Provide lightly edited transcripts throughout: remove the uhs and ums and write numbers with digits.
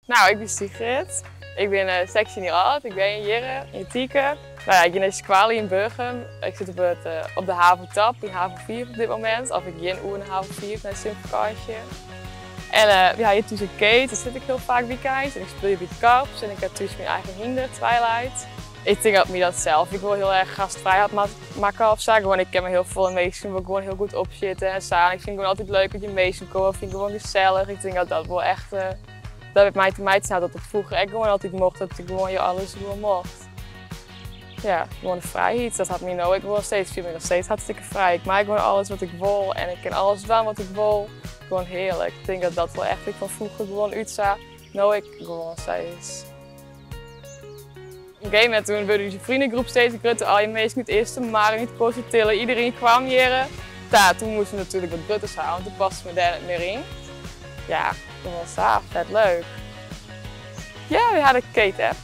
Nou, ik ben Sigrid. Ik ben sectionaal. Ik ben hier in Tieke. Nou ja, ik ben in Squali in Burgum. Ik zit op de haventap, in haven 4 op dit moment. Of ik ben in haven 4 naar Sint-Vakantie. En ja, hier tussen Kate, daar zit ik heel vaak weekend. En ik speel hier bij Kaps en ik heb tussen mijn eigen hinder, Twilight. Ik denk dat me dat zelf. Ik wil heel erg gastvrij maken of zo. Gewoon, ik ken me heel veel meesten, wil gewoon heel goed opzitten en staan. Ik vind het gewoon altijd leuk dat je meesten komen. Ik vind het gewoon gezellig. Ik denk dat dat wel echt, dat met mij te maken staat dat het vroeger ik gewoon altijd mocht. Dat ik gewoon je alles gewoon mocht. Ja, gewoon de vrijheid. Dat had me nou. Ik wil nog steeds, vind me nog steeds hartstikke vrij. Ik maak gewoon alles wat ik wil en ik kan alles doen wat ik wil. Gewoon heerlijk. Ik denk dat dat wel echt ik van vroeger gewoon uitzag. Nou, ik gewoon steeds. Op een gegeven moment toen werd die vriendengroep steeds groter. Al je meest niet eerst maar niet positief. Iedereen kwam hier. Ja, toen moesten we natuurlijk wat drutter zijn, want toen paste me daar niet meer in. Ja, dat was daar vet leuk. Ja, we hadden de Kate-app.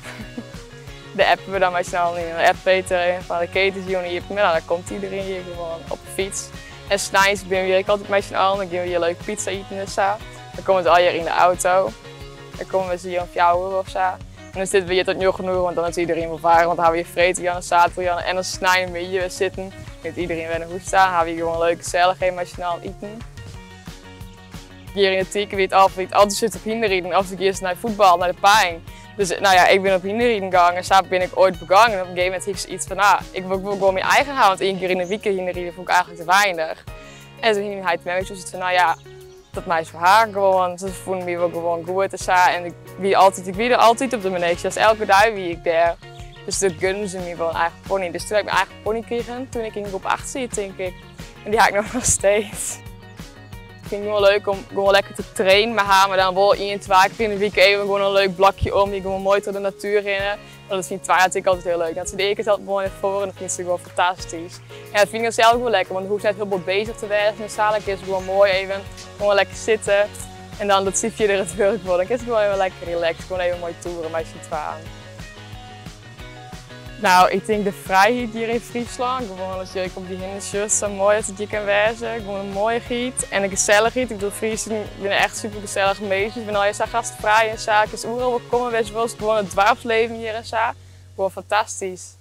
De app we dan maar snel in. De app Peter van de Kate is hier op middag. Dan komt iedereen hier gewoon op de fiets. En s'nachts ben ik altijd met z'n allen. Dan gaan we hier leuk pizza eten en zo. Dan komen we al hier in de auto. Dan komen we hier om 4 uur of zo. En dan zitten we hier tot nu genoeg, want dan is iedereen wel varen. Want dan hebben we hier vreten, dan zaten en dan snijden we hier zitten. Dan heeft iedereen weer een hoest staan. Dan hebben we gewoon leuke gezelligheid met z'n allen eten. Hier in de Tieke weet altijd zit op hinderrijden. Als ik eerst naar voetbal, naar de pijn. Dus nou ja, ik ben op hinderrijden gegaan en zo ben ik ooit begonnen. En op een gegeven moment heeft ze iets van, ik wil gewoon mijn eigen houden. Want 1 keer in de week hinderrijden vond ik eigenlijk te weinig. En toen ging hij het met me van, nou ja, dat meisje voor haar gewoon. Ze vonden me wel gewoon goed en zo. En ik wie er altijd op de manege. Dus elke dag wie ik daar. Dus dat gunnen ze me wel een eigen pony. Dus toen heb ik mijn eigen pony gekregen, toen ik in groep 8 zit, denk ik. En die heb ik nog steeds. Ik vind het gewoon leuk om gewoon lekker te trainen met haar, maar dan wel 1, 2 keer in de week even gewoon een leuk blokje om, die gewoon mooi door de natuur in. En dat vindt Twilight ik altijd heel leuk. Dat ze de ene keer altijd mooi naar voren en dat vindt ze gewoon fantastisch. En dat vind ik zelf wel lekker, want dan hoeft ze net heel veel bezig te werken. En dadelijk is het gewoon mooi even, gewoon lekker zitten. En dan dat ziefje er het werk wordt. Dan is het gewoon even lekker relaxed, gewoon even mooi toeren met z'n tweeën. Nou, ik denk de vrijheid hier in Friesland. Gewoon als je op die hindertjes zo mooi is dat je kan wezen. Gewoon een mooie giet en een gezelligheid. Ik bedoel, Friesen zijn echt super gezellige meisjes. Ik ben al je gastvrij en zaken. Dus overal komen we gewoon het dwarfsleven hier en zo. Gewoon fantastisch.